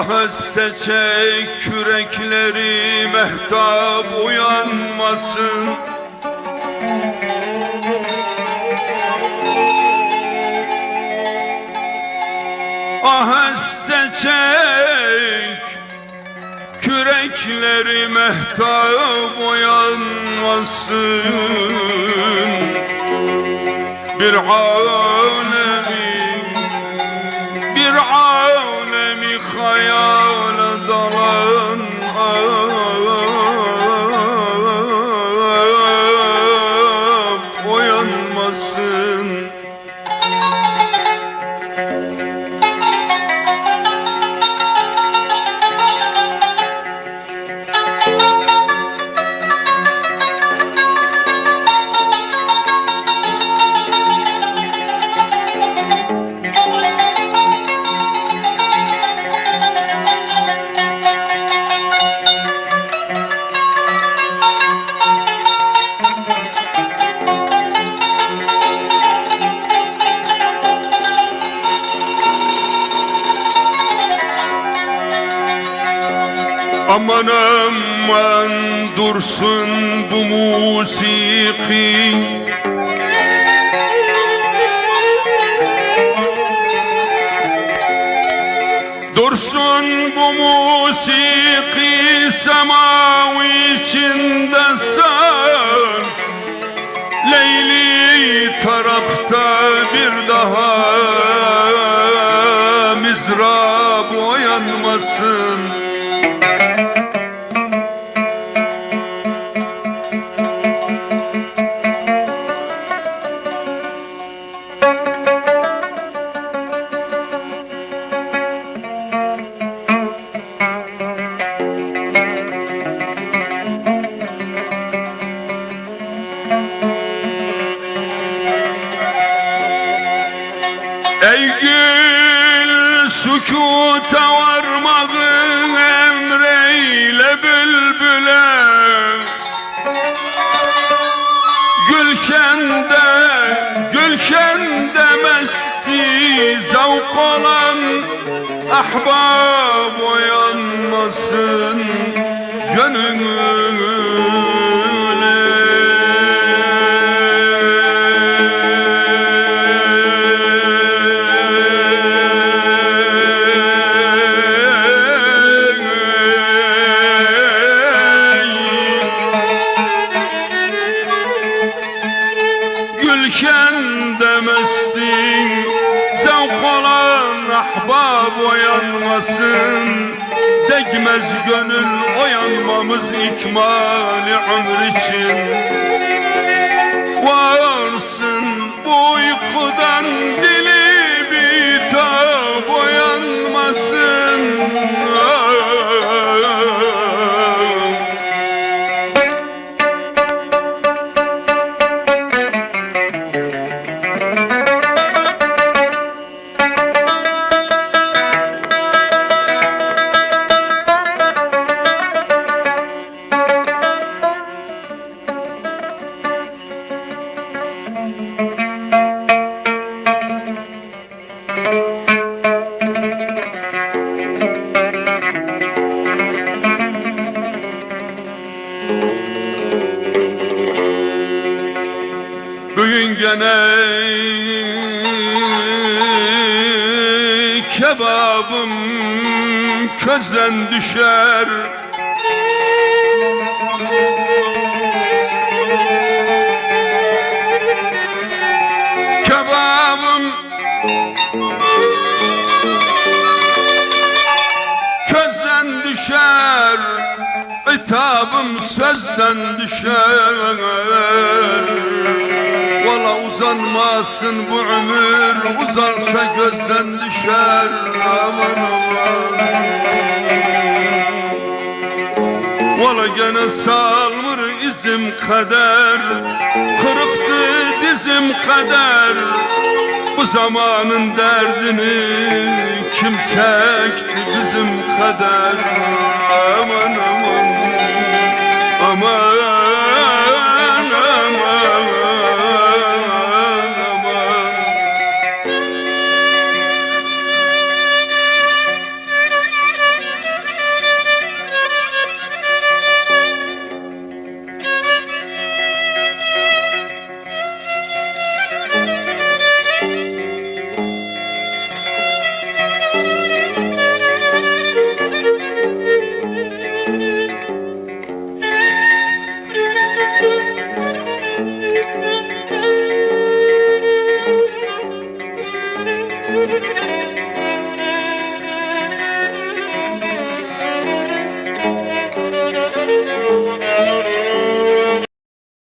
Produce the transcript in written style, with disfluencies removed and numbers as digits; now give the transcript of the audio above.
Aheste çek kürekleri, mehtap uyanmasın. Aheste çek kürekleri, mehtap uyanmasın. Bir alemi hayale dalan uyanmasın. Aman aman dursun bu musiki, dursun bu musiki, semavi içinde saz. Leyli tarakta bir daha mizrab uyanmasın. Ey gül sükuta varmağı emreyle bülbüle, gülşende mesti zavk olan ahbab uyanmasın gönlüne. Gülşende mestin zevk olan ahbab uyanmasın. Değmez gönül uyanmamız ikmali ömür için. Varsın bu uykudan dili bitap uyanmasın. Bugün gene kebabım közden düşer. Kebabım közden düşer, hitabım sözden düşer. Valla uzanmasın bu ömür, uzansa gözden düşer. Aman aman. Valla gene salmır izim kader, kırıktı dizim kader. Bu zamanın derdini kim çekti bizim kader. Aman aman, aman aman.